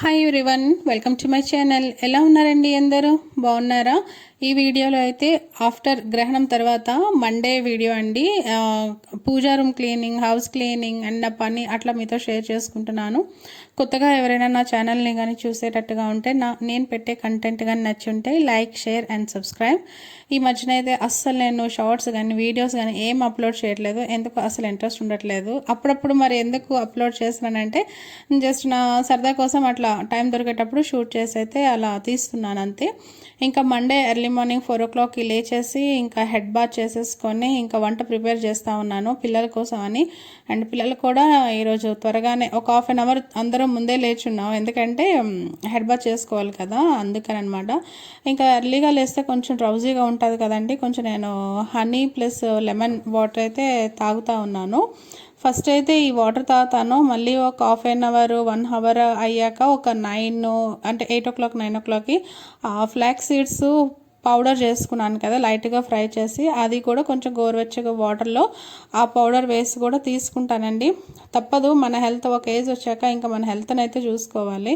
Hi everyone, welcome to my channel. ఎలా ఉన్నారండి? అందరూ బాగున్నారా? ఈ వీడియోలో అయితే ఆఫ్టర్ గ్రహణం తర్వాత మండే వీడియో అండి. Puja room cleaning, house cleaning and నా పని అట్లా మీతో షేర్ చేసుకుంటున్నాను. కొత్తగా ఎవరైనా నా ఛానల్ని కానీ చూసేటట్టుగా ఉంటే నేను పెట్టే కంటెంట్ కానీ నచ్చుంటే లైక్, షేర్ అండ్ సబ్స్క్రైబ్. ఈ మధ్యన అయితే అస్సలు నేను షార్ట్స్ కానీ వీడియోస్ కానీ ఏం అప్లోడ్ చేయట్లేదు. ఎందుకు అసలు ఇంట్రెస్ట్ ఉండట్లేదు. అప్పుడప్పుడు మరి ఎందుకు అప్లోడ్ చేస్తున్నానంటే జస్ట్ నా సరదా కోసం అట్లా టైం దొరికేటప్పుడు షూట్ చేసి అయితే అలా తీస్తున్నాను అంతే. ఇంకా మండే ఎర్లీ మార్నింగ్ 4 o'clockకి లేచేసి ఇంకా హెడ్ బాత్ చేసేసుకొని ఇంకా వంట ప్రిపేర్ చేస్తూ ఉన్నాను పిల్లల కోసం అని. అండ్ పిల్లలు కూడా ఈరోజు త్వరగానే ఒక హాఫ్ అన్ అవర్ అందరం ముందే లేచున్నాం, ఎందుకంటే హెడ్ బాత్ చేసుకోవాలి కదా, అందుకని అనమాట. ఇంకా ఎర్లీగా లేస్తే కొంచెం డ్రౌజీగా ఉంటుంది కదండి. కొంచెం నేను హనీ ప్లస్ లెమన్ వాటర్ అయితే తాగుతూ ఉన్నాను. ఫస్ట్ అయితే ఈ వాటర్ తాగుతాను, మళ్ళీ ఒక హాఫ్ అన్ అవర్ 1 hour అయ్యాక ఒక 9 అంటే 8 o'clock 9 o'clockకి ఫ్లాక్స్ సీడ్స్ పౌడర్ చేసుకున్నాను కదా, లైట్గా ఫ్రై చేసి అది కూడా కొంచెం గోరువెచ్చగా వాటర్లో ఆ పౌడర్ వేసి కూడా తీసుకుంటానండి. తప్పదు, మన హెల్త్ ఒక ఏజ్ వచ్చాక ఇంకా మన హెల్త్ని అయితే చూసుకోవాలి.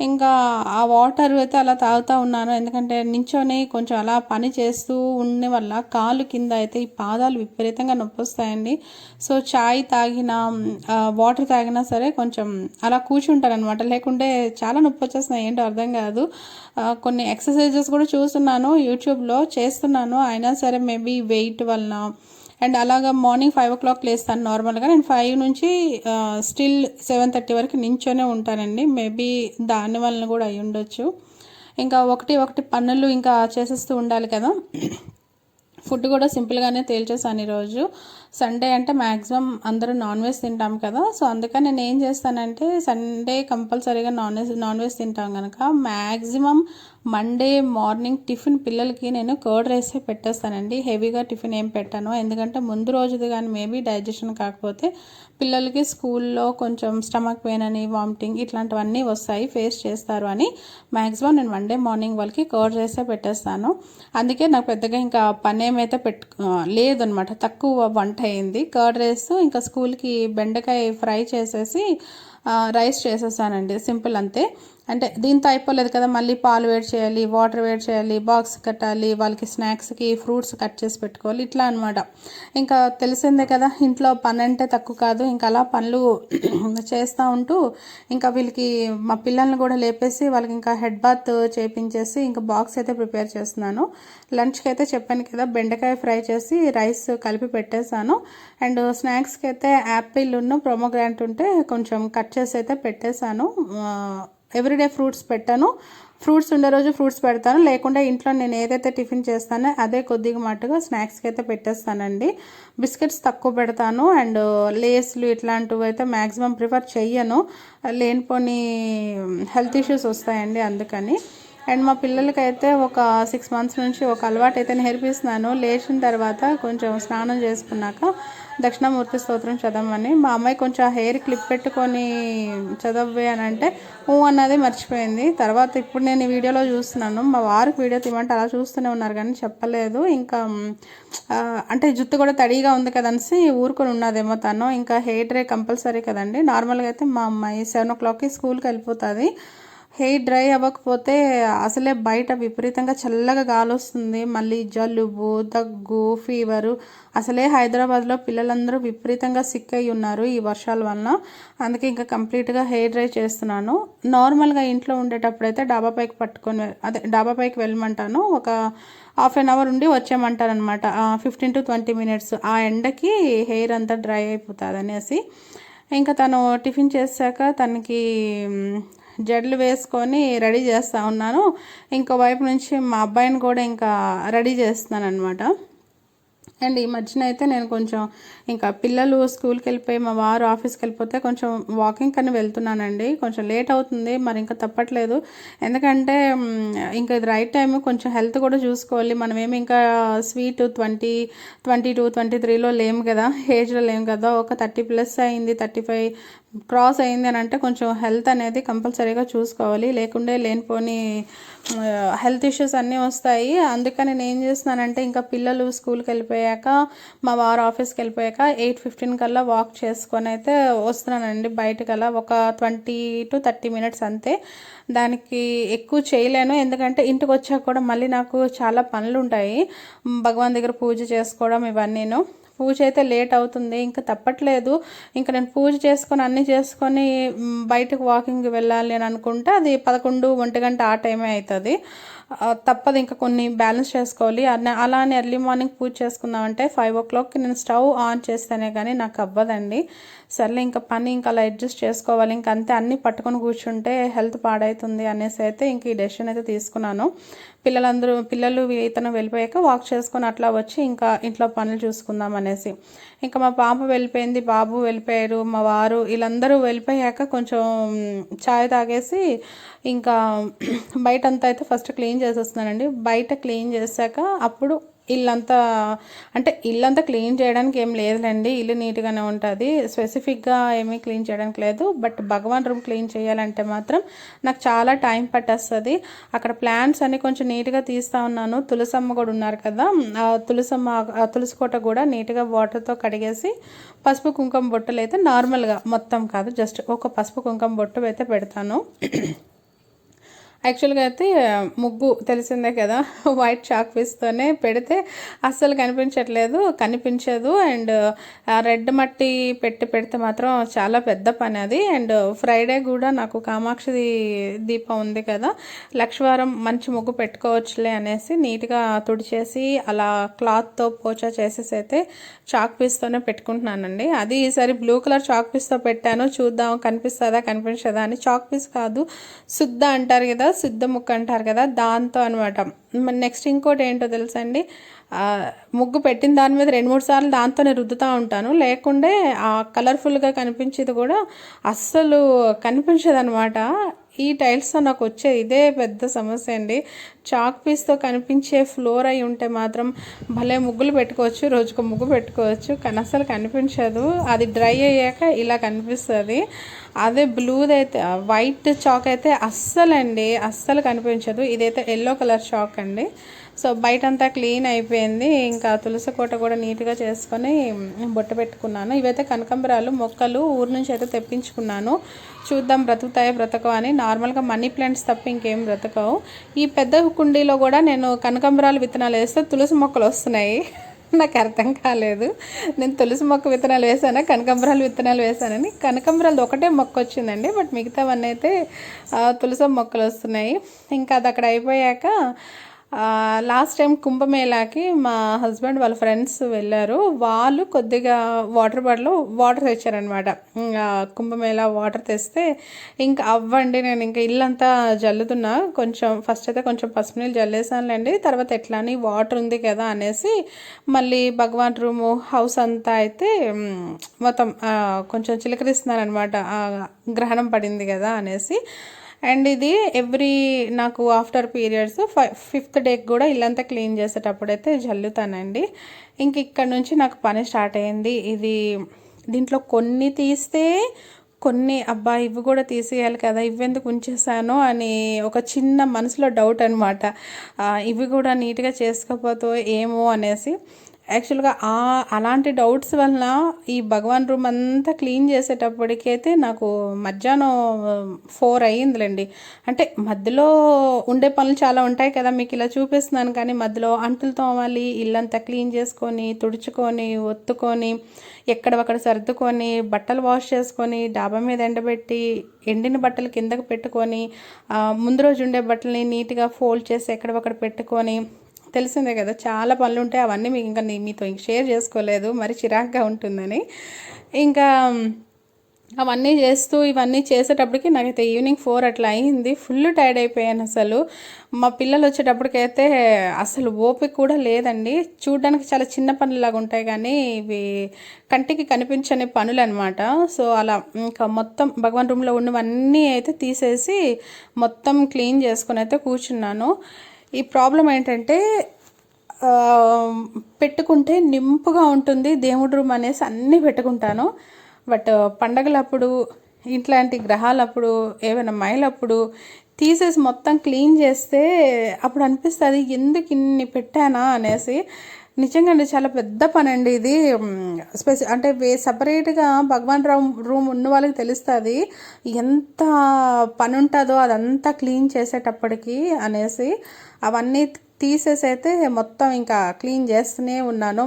ఇంకా ఆ వాటర్ అయితే అలా తాగుతూ ఉన్నాను, ఎందుకంటే నించొని కొంచెం అలా పని చేస్తూ ఉండే వల్ల కాలు కింద అయితే ఈ పాదాలు విపరీతంగా నొప్పి వస్తాయండి. సో చాయ్ తాగినా వాటర్ తాగినా సరే కొంచెం అలా కూర్చుంటాను అనమాట, లేకుంటే చాలా నొప్పి వచ్చేస్తున్నాయి, ఏంటో అర్థం కాదు. కొన్ని ఎక్సర్సైజెస్ కూడా చూస్తున్నాను యూట్యూబ్లో, చేస్తున్నాను, అయినా సరే మేబీ వెయిట్ వలన. అండ్ అలాగా మార్నింగ్ 5 o'clock లేస్తాను నార్మల్గా. నేను 5 నుంచి స్టిల్ 7:30 వరకు నించొనే ఉంటానండి. మేబీ దాని వలన కూడా అయి ఉండొచ్చు. ఇంకా ఒకటి పనులు ఇంకా చేసేస్తూ ఉండాలి కదా. ఫుడ్ కూడా సింపుల్గానే తేల్చేసాను ఈరోజు. సండే అంటే మ్యాక్సిమం అందరూ నాన్ వెజ్ తింటాం కదా, సో అందుకని నేను ఏం చేస్తానంటే సండే కంపల్సరీగా నాన్ వెజ్ తింటాం కనుక మ్యాక్సిమం మండే మార్నింగ్ టిఫిన్ పిల్లలకి నేను కర్డ్ రైసే పెట్టేస్తానండి. హెవీగా టిఫిన్ ఏం పెట్టాను, ఎందుకంటే ముందు రోజుది కానీ మేబీ డైజెషన్ కాకపోతే పిల్లలకి స్కూల్లో కొంచెం స్టమక్ పెయిన్ అని, వామిటింగ్ ఇట్లాంటివన్నీ వస్తాయి, ఫేస్ చేస్తారు అని మ్యాక్సిమం నేను మండే మార్నింగ్ వాళ్ళకి కర్డ్ రైసే పెట్టేస్తాను. అందుకే నాకు పెద్దగా ఇంకా పని ఏమైతే లేదనమాట, తక్కువ వంట అయింది. కర్డ్ రైస్ ఇంకా స్కూల్కి బెండకాయ ఫ్రై చేసేసి రైస్ చేసేసానండి, సింపుల్ అంతే. అంటే దీంతో అయిపోలేదు కదా, మళ్ళీ పాలు వేడి చేయాలి, వాటర్ వేడి చేయాలి, బాక్స్ కట్టాలి, వాళ్ళకి స్నాక్స్కి ఫ్రూట్స్ కట్ చేసి పెట్టుకోవాలి, ఇట్లా అనమాట. ఇంకా తెలిసిందే కదా, ఇంట్లో పని అంటే తక్కువ కాదు. ఇంకా అలా పనులు చేస్తూ ఉంటూ ఇంకా వీళ్ళకి మా పిల్లల్ని కూడా లేపేసి వాళ్ళకి ఇంకా హెడ్ బాత్ చేపించేసి ఇంకా బాక్స్ అయితే ప్రిపేర్ చేస్తున్నాను. లంచ్కి అయితే చెప్పాను కదా, బెండకాయ ఫ్రై చేసి రైస్ కలిపి పెట్టేశాను. అండ్ స్నాక్స్కి అయితే యాపిల్ ఉన్న ప్రోమోగ్రాంట్ ఉంటే కొంచెం కట్ చేసి అయితే పెట్టేశాను. ఎవ్రీడే ఫ్రూట్స్ పెట్టాను, ఫ్రూట్స్ ఉండే రోజు ఫ్రూట్స్ పెడతాను, లేకుండా ఇంట్లో నేను ఏదైతే టిఫిన్ చేస్తానో అదే కొద్దిగా మట్టుగా స్నాక్స్కి అయితే పెట్టేస్తానండి. బిస్కెట్స్ తక్కువ పెడతాను, అండ్ లేస్లు ఇట్లాంటివి అయితే మ్యాక్సిమం ప్రిఫర్ చెయ్యను, లేనిపోని హెల్త్ ఇష్యూస్ వస్తాయండి, అందుకని. అండ్ మా పిల్లలకైతే ఒక 6 months నుంచి ఒక అలవాటు అయితే నేర్పిస్తున్నాను. లేచిన తర్వాత కొంచెం స్నానం చేసుకున్నాక దక్షిణామూర్తి స్తోత్రం చదవమని. మా అమ్మాయి కొంచెం హెయిర్ క్లిప్ పెట్టుకొని చదవే అని అంటే అన్నది మర్చిపోయింది. తర్వాత ఇప్పుడు నేను ఈ వీడియోలో చూస్తున్నాను, మా వారికి వీడియో తీయమంటే అలా చూస్తూనే ఉన్నారు కానీ చెప్పలేదు. ఇంకా అంటే జుట్టు కూడా తడిగా ఉంది కదనేసి ఊరుకొని ఉన్నదేమో తను. ఇంకా హెయిర్ డ్రై కంపల్సరీ కదండి. నార్మల్గా అయితే మా అమ్మాయి 7 o'clockకి స్కూల్కి వెళ్ళిపోతుంది. హెయిర్ డ్రై అవ్వకపోతే అసలే బయట విపరీతంగా చల్లగా గాలి వస్తుంది, మళ్ళీ జలుబు, దగ్గు, ఫీవరు. అసలే హైదరాబాద్లో పిల్లలందరూ విపరీతంగా సిక్ అయ్యి ఉన్నారు ఈ వర్షాల వలన. అందుకే ఇంకా కంప్లీట్గా హెయిర్ డ్రై చేస్తున్నాను. నార్మల్గా ఇంట్లో ఉండేటప్పుడైతే డాబా పైకి వెళ్ళమంటాను, ఒక హాఫ్ అన్ అవర్ ఉండి వచ్చేయమంటాను అనమాట, 15 to 20 minutes. ఆ ఎండకి హెయిర్ అంతా డ్రై అయిపోతుంది అనేసి. ఇంకా తను టిఫిన్ చేశాక తనకి జడలు వేసుకొని రెడీ చేస్తూ ఉన్నాను. ఇంకో వైపు నుంచి మా అబ్బాయిని కూడా ఇంకా రెడీ చేస్తున్నాను అనమాట. అండ్ ఈ మధ్యన అయితే నేను కొంచెం ఇంకా పిల్లలు స్కూల్కి వెళ్ళిపోయి మా వారు ఆఫీస్కి వెళ్ళిపోతే కొంచెం వాకింగ్ అని వెళ్తున్నానండి. కొంచెం లేట్ అవుతుంది, మరి ఇంకా తప్పట్లేదు, ఎందుకంటే ఇంకా ఇది రైట్ టైం. కొంచెం హెల్త్ కూడా చూసుకోవాలి, మనమేమి ఇంకా స్వీట్ 20, 22, 23లో లేము కదా, ఏజ్లో లేము కదా. ఒక 30+ అయింది, 35 క్రాస్ అయింది అని అంటే కొంచెం హెల్త్ అనేది కంపల్సరీగా చూసుకోవాలి, లేకుంటే లేనిపోని హెల్త్ ఇష్యూస్ అన్నీ వస్తాయి. అందుకని నేను ఏం చేస్తున్నానంటే ఇంకా పిల్లలు స్కూల్కి వెళ్ళిపోయాక, మా వారు ఆఫీస్కి వెళ్ళిపోయాక 8:15 కల్లా వాక్ చేసుకొని అయితే వస్తున్నానండి బయటకల్లా. ఒక 20 to 30 మినిట్స్ అంతే. దానికి ఎక్కువ చేయలేను, ఎందుకంటే ఇంటికి వచ్చాక కూడా మళ్ళీ నాకు చాలా పనులు ఉంటాయి. భగవాన్ దగ్గర పూజ చేసుకోవడం ఇవన్నీను. పూజ అయితే లేట్ అవుతుంది, ఇంకా తప్పట్లేదు. ఇంకా నేను పూజ చేసుకొని అన్నీ చేసుకొని బయటకు వాకింగ్కి వెళ్ళాలి అని అనుకుంటే అది 11, 1 గంట ఆ టైమే అవుతుంది. తప్పదు, ఇంకా కొన్ని బ్యాలెన్స్ చేసుకోవాలి. అలానే ఎర్లీ మార్నింగ్ పూజ చేసుకుందామంటే 5 o'clockకి నేను స్టవ్ ఆన్ చేస్తేనే కానీ నాకు అవ్వదండి. సర్లే ఇంకా పని ఇంకా అలా అడ్జస్ట్ చేసుకోవాలి, ఇంక అంతే. అన్నీ పట్టుకొని కూర్చుంటే హెల్త్ పాడవుతుంది అనేసి అయితే ఇంక ఈ డెసిషన్ అయితే తీసుకున్నాను. పిల్లలు ఇతను వెళ్ళిపోయాక వాక్ చేసుకొని అట్లా వచ్చి ఇంకా ఇంట్లో పనులు చూసుకుందాం అనేసి. ఇంకా మా పాప వెళ్ళిపోయింది, బాబు వెళ్ళిపోయారు, మా వారు వీళ్ళందరూ వెళ్ళిపోయాక కొంచెం చాయ్ తాగేసి ఇంకా బయటంతా అయితే ఫస్ట్ క్లీన్ చేసేస్తున్నానండి. బయట క్లీన్ చేశాక అప్పుడు ఇల్లంతా క్లీన్ చేయడానికి ఏం లేదులేండి, ఇల్లు నీట్గానే ఉంటుంది. స్పెసిఫిక్గా ఏమీ క్లీన్ చేయడానికి లేదు. బట్ భగవాన్ రూమ్ క్లీన్ చేయాలంటే మాత్రం నాకు చాలా టైం పట్టేస్తుంది. అక్కడ ప్లాంట్స్ అన్ని కొంచెం నీట్గా తీస్తూ ఉన్నాను. తులసమ్మ కూడా ఉన్నారు కదా, తులసి కోట కూడా నీట్గా వాటర్తో కడిగేసి పసుపు కుంకుమ బొట్టలు అయితే నార్మల్గా, మొత్తం కాదు, జస్ట్ ఒక పసుపు కుంకుమ బొట్టు అయితే పెడతాను. యాక్చువల్గా అయితే ముగ్గు తెలిసిందే కదా, వైట్ చాక్ పీస్తోనే పెడితే అస్సలు కనిపించదు. అండ్ రెడ్ మట్టి పెడితే మాత్రం చాలా పెద్ద పని అది. అండ్ ఫ్రైడే కూడా నాకు కామాక్షి దీపం ఉంది కదా, లక్షవారం మంచి ముగ్గు పెట్టుకోవచ్చులే అనేసి నీట్గా తుడిచేసి అలా క్లాత్తో పోచా చేసేసి అయితే చాక్ పీస్తోనే పెట్టుకుంటున్నానండి. అది ఈసారి బ్లూ కలర్ చాక్ పీస్తో పెట్టాను, చూద్దాం కనిపించదా అని. చాక్ పీస్ కాదు, శుద్ధ అంటారు కదా, శుద్ధ ముక్క అంటారు కదా, దాంతో అనమాట. నెక్స్ట్ ఇంకోటి ఏంటో తెలుసా అండి, ముగ్గు పెట్టిన దాని మీద 2-3 సార్లు దాంతోనే రుద్దుతూ ఉంటాను, లేకుంటే ఆ కలర్ఫుల్గా కనిపించేది కూడా అస్సలు కనిపించదు అనమాట. ఈ టైల్స్తో నాకు వచ్చే ఇదే పెద్ద సమస్య అండి. చాక్ పీస్తో కనిపించే ఫ్లోర్ అయి ఉంటే మాత్రం భలే ముగ్గులు పెట్టుకోవచ్చు, రోజుకు ముగ్గు పెట్టుకోవచ్చు, కానీ అసలు కనిపించదు. అది డ్రై అయ్యాక ఇలా కనిపిస్తుంది. అదే బ్లూది అయితే, వైట్ చాక్ అయితే అస్సలు కనిపించదు. ఇదైతే ఎల్లో కలర్ చాక్ అండి. సో బయటంతా క్లీన్ అయిపోయింది. ఇంకా తులసి కోట కూడా నీట్గా చేసుకొని బొట్టు పెట్టుకున్నాను. ఇవైతే కనకాంబరాలు మొక్కలు ఊరు నుంచి అయితే తెప్పించుకున్నాను. చూద్దాం బ్రతకవు అని. నార్మల్గా మనీ ప్లాంట్స్ తప్ప ఇంకేం బ్రతకవు. ఈ పెద్ద కుండీలో కూడా నేను కనకాంబరాలు విత్తనాలు వేస్తే తులసి మొక్కలు వస్తున్నాయి. నాకు అర్థం కాలేదు, నేను తులసి మొక్క విత్తనాలు వేసానా కనకాంబరాలు విత్తనాలు వేసానని. కనకాంబరాలు ఒకటే మొక్క వచ్చిందండి, బట్ మిగతావన్నీ అయితే తులసి మొక్కలు వస్తున్నాయి. ఇంకా అది అక్కడ అయిపోయాక లాస్ట్ టైం కుంభమేళాకి మా హస్బెండ్ వాళ్ళ ఫ్రెండ్స్ వెళ్ళారు. వాళ్ళు కొద్దిగా వాటర్ తెచ్చారనమాట. కుంభమేళా వాటర్ తెస్తే ఇంకా అవ్వండి, నేను ఇంకా ఇల్లంతా జల్లుతున్నా. ఫస్ట్ అయితే కొంచెం పసుపు నీళ్ళు జల్లేసానులేండి, తర్వాత ఎట్లా అని వాటర్ ఉంది కదా అనేసి మళ్ళీ భగవాన్ రూము హౌస్ అంతా అయితే మొత్తం కొంచెం చిలకరిస్తున్నాను అనమాట, గ్రహణం పడింది కదా అనేసి. అండ్ ఇది నాకు ఆఫ్టర్ పీరియడ్స్ 5th డేకి కూడా ఇల్లంతా క్లీన్ చేసేటప్పుడైతే జల్లుతానండి. ఇంక ఇక్కడ నుంచి నాకు పని స్టార్ట్ అయ్యింది. దీంట్లో కొన్ని తీస్తే కొన్ని ఇవి కూడా తీసేయాలి కదా, ఇవెందుకు ఉంచేసాను అని ఒక చిన్న మనసులో డౌట్ అనమాట. ఇవి కూడా నీట్గా చేసుకోకపోతే ఏమో అనేసి. యాక్చువల్గా అలాంటి డౌట్స్ వలన ఈ భగవాన్ రూమ్ అంతా క్లీన్ చేసేటప్పటికైతే నాకు మధ్యాహ్నం 4 అయ్యిందిలేండి. అంటే మధ్యలో ఉండే పనులు చాలా ఉంటాయి కదా, మీకు ఇలా చూపిస్తున్నాను, కానీ మధ్యలో అంటులు తోమాలి, ఇల్లంతా క్లీన్ చేసుకొని తుడుచుకొని ఒత్తుకొని ఎక్కడొక్కడ సర్దుకొని బట్టలు వాష్ చేసుకొని డాబా మీద ఎండబెట్టి ఎండిన బట్టలు కిందకు పెట్టుకొని ముందు రోజు ఉండే బట్టలని నీట్గా ఫోల్డ్ చేసి ఎక్కడొక్కడ పెట్టుకొని, తెలిసిందే కదా చాలా పనులు ఉంటాయి. అవన్నీ మీతో షేర్ చేసుకోలేదు, మరి చిరాగ్గా ఉంటుందని. ఇంకా అవన్నీ ఇవన్నీ చేసేటప్పటికి నాకైతే ఈవినింగ్ 4 అట్లా అయింది. ఫుల్ టైర్డ్ అయిపోయాను అసలు. మా పిల్లలు వచ్చేటప్పటికైతే అసలు ఓపిక కూడా లేదండి. చూడడానికి చాలా చిన్న పనులాగా ఉంటాయి, కానీ ఇవి కంటికి కనిపించని పనులు అనమాట. సో అలా ఇంకా మొత్తం భగవాన్ రూమ్లో ఉన్నవన్నీ అయితే తీసేసి మొత్తం క్లీన్ చేసుకొని అయితే కూర్చున్నాను. ఈ ప్రాబ్లం ఏంటంటే పెట్టుకుంటే నింపుగా ఉంటుంది దేవుడి రూమ్ అనేసి అన్నీ పెట్టుకుంటాను. బట్ పండగలప్పుడు ఇట్లాంటి గ్రహాలప్పుడు ఏమైనా మైలప్పుడు తీసేసి మొత్తం క్లీన్ చేస్తే అప్పుడు అనిపిస్తుంది ఎందుకు ఇన్ని పెట్టానా అనేసి. నిజంగా అండి చాలా పెద్ద పని అండి ఇది. అంటే సపరేట్గా భగవాన్ రూమ్ ఉన్న వాళ్ళకి తెలుస్తుంది ఎంత పని ఉంటుందో అదంతా క్లీన్ చేసేటప్పటికి అనేసి. అవన్నీ తీసేసి అయితే మొత్తం ఇంకా క్లీన్ చేస్తూనే ఉన్నాను.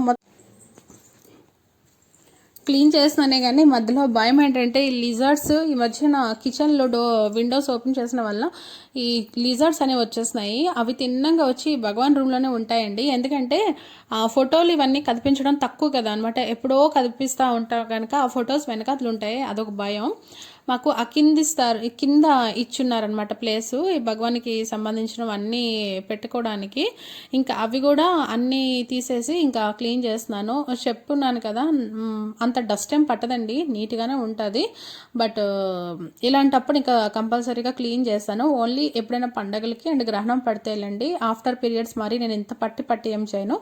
క్లీన్ చేస్తున్నానే కానీ మధ్యలో భయం ఏంటంటే ఈ లిజర్డ్స్ ఈ మధ్యన కిచెన్లో విండోస్ ఓపెన్ చేసిన వల్ల ఈ లిజర్డ్స్ అనేవి వచ్చేస్తున్నాయి. అవి తిన్నంగా వచ్చి భగవాన్ రూమ్లోనే ఉంటాయండి. ఎందుకంటే ఆ ఫోటోలు ఇవన్నీ కదిపించడం తక్కువ కదా అనమాట. ఎప్పుడో కదిపిస్తూ ఉంటాం కనుక ఆ ఫొటోస్ వెనకాతలు ఉంటాయి, అదొక భయం. మాకు ఆ కింద ఇచ్చున్నారనమాట ప్లేసు ఈ భగవానికి సంబంధించినవన్నీ పెట్టుకోవడానికి. ఇంకా అవి కూడా అన్నీ తీసేసి ఇంకా క్లీన్ చేస్తున్నాను. చెప్పున్నాను కదా అంత డస్ట్ ఏం పట్టదండి, నీట్గానే ఉంటుంది. బట్ ఇలాంటప్పుడు ఇంకా కంపల్సరీగా క్లీన్ చేస్తాను. ఓన్లీ ఎప్పుడైనా పండగలకి అండ్ గ్రహణం పడితేలండి. ఆఫ్టర్ పీరియడ్స్ మరి నేను ఇంత పట్టి ఏం చేయను.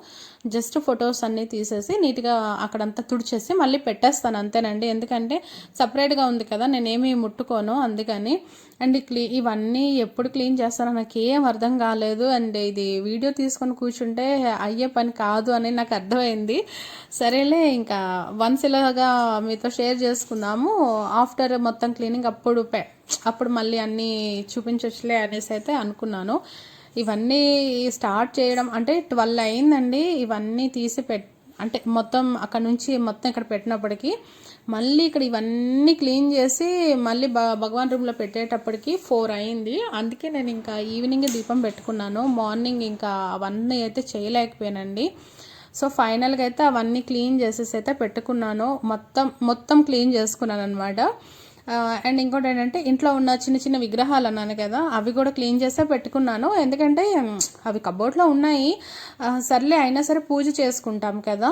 జస్ట్ ఫొటోస్ అన్నీ తీసేసి నీట్గా అక్కడంతా తుడిచేసి మళ్ళీ పెట్టేస్తాను అంతేనండి. ఎందుకంటే సపరేట్గా ఉంది కదా, నేనేమి ముట్టుకోను అందుకని. అండ్ ఇవన్నీ ఎప్పుడు క్లీన్ చేస్తానో నాకు ఏం అర్థం కాలేదు. అండ్ ఇది వీడియో తీసుకొని కూర్చుంటే అయ్యే పని కాదు అని నాకు అర్థమైంది. సరేలే ఇంకా వన్స్ ఇలాగా మీతో షేర్ చేసుకుందాము. ఆఫ్టర్ మొత్తం క్లీనింగ్ అప్పుడు మళ్ళీ అన్నీ చూపించచ్చులే అనేసి అయితే అనుకున్నాను. ఇవన్నీ స్టార్ట్ చేయడం అంటే 12 అయిందండి. ఇవన్నీ తీసి అంటే మొత్తం అక్కడ నుంచి మొత్తం ఇక్కడ పెట్టినప్పటికీ మళ్ళీ ఇక్కడ ఇవన్నీ క్లీన్ చేసి మళ్ళీ భగవాన్ రూమ్లో పెట్టేటప్పటికి 4 అయింది. అందుకే నేను ఇంకా ఈవినింగ్ దీపం పెట్టుకున్నాను. మార్నింగ్ ఇంకా అవన్నీ అయితే చేయలేకపోయానండి. సో ఫైనల్గా అయితే అవన్నీ క్లీన్ చేసేసి అయితే పెట్టుకున్నాను. మొత్తం క్లీన్ చేసుకున్నాను అనమాట. అండ్ ఇంకోటి ఏంటంటే ఇంట్లో ఉన్న చిన్న చిన్న విగ్రహాలు అన్నాను కదా, అవి కూడా క్లీన్ చేస్తే పెట్టుకున్నాను. ఎందుకంటే అవి కబోర్డ్లో ఉన్నాయి. సర్లే అయినా సరే పూజ చేసుకుంటాం కదా,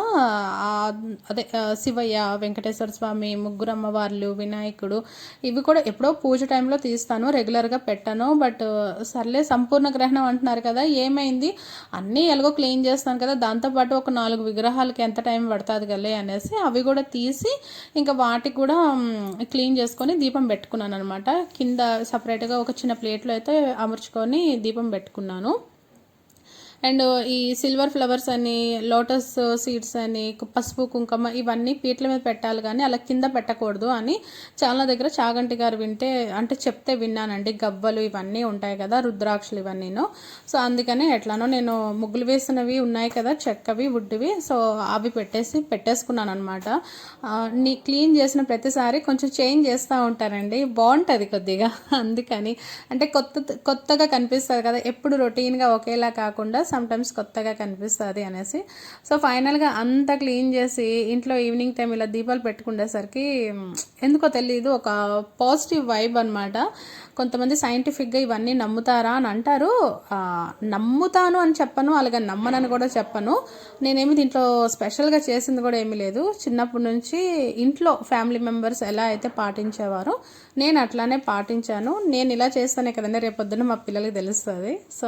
అదే శివయ్య, వెంకటేశ్వర స్వామి, ముగ్గురు అమ్మవార్లు, వినాయకుడు, ఇవి కూడా ఎప్పుడో పూజ టైంలో తీస్తాను, రెగ్యులర్గా పెట్టాను. బట్ సర్లే సంపూర్ణ గ్రహణం అంటున్నారు కదా, ఏమైంది అన్నీ ఎలాగో క్లీన్ చేస్తాను కదా, దాంతోపాటు ఒక 4 విగ్రహాలకి ఎంత టైం పడుతుంది కదా అనేసి అవి కూడా తీసి ఇంకా వాటికి కూడా క్లీన్ చేసుకొని దీపం పెట్టుకున్నాను అనమాట. కింద సపరేట్గా ఒక చిన్న ప్లేట్లో అయితే అమర్చుకొని దీపం పెట్టుకున్నాను. అండ్ ఈ సిల్వర్ ఫ్లవర్స్ అని, లోటస్ సీడ్స్ అని, పసుపు కుంకుమ ఇవన్నీ పీటల మీద పెట్టాలి కానీ అలా కింద పెట్టకూడదు అని చాలా దగ్గర చాగంటి గారు చెప్తే విన్నానండి. గవ్వలు ఇవన్నీ ఉంటాయి కదా, రుద్రాక్షలు ఇవన్నీను. సో అందుకని ఎట్లానో నేను ముగ్గులు వేసినవి ఉన్నాయి కదా, చెక్కవి వుడ్వి, సో అవి పెట్టేసుకున్నాను అనమాట. క్లీన్ చేసిన ప్రతిసారి కొంచెం చేంజ్ చేస్తూ ఉంటారండి, బాగుంటుంది కొద్దిగా. అందుకని అంటే కొత్తగా కనిపిస్తుంది కదా, ఎప్పుడు రొటీన్గా ఒకేలా కాకుండా సమ్టైమ్స్ కొత్తగా కనిపిస్తుంది అనేసి. సో ఫైనల్గా అంతా క్లీన్ చేసి ఇంట్లో ఈవినింగ్ టైం ఇలా దీపాలు పెట్టుకునేసరికి ఎందుకో తెలియదు, ఒక పాజిటివ్ వైబ్ అనమాట. కొంతమంది సైంటిఫిక్గా ఇవన్నీ నమ్ముతారా అని అంటారు. నమ్ముతాను అని చెప్పను, అలాగే నమ్మనని కూడా చెప్పను. నేనేమి దీంట్లో స్పెషల్గా చేసింది కూడా ఏమీ లేదు. చిన్నప్పటి నుంచి ఇంట్లో ఫ్యామిలీ మెంబర్స్ ఎలా అయితే పాటించేవారో నేను అట్లానే పాటించాను. నేను ఇలా చేస్తానే కదండి రేపొద్దున మా పిల్లలకి తెలుస్తుంది. సో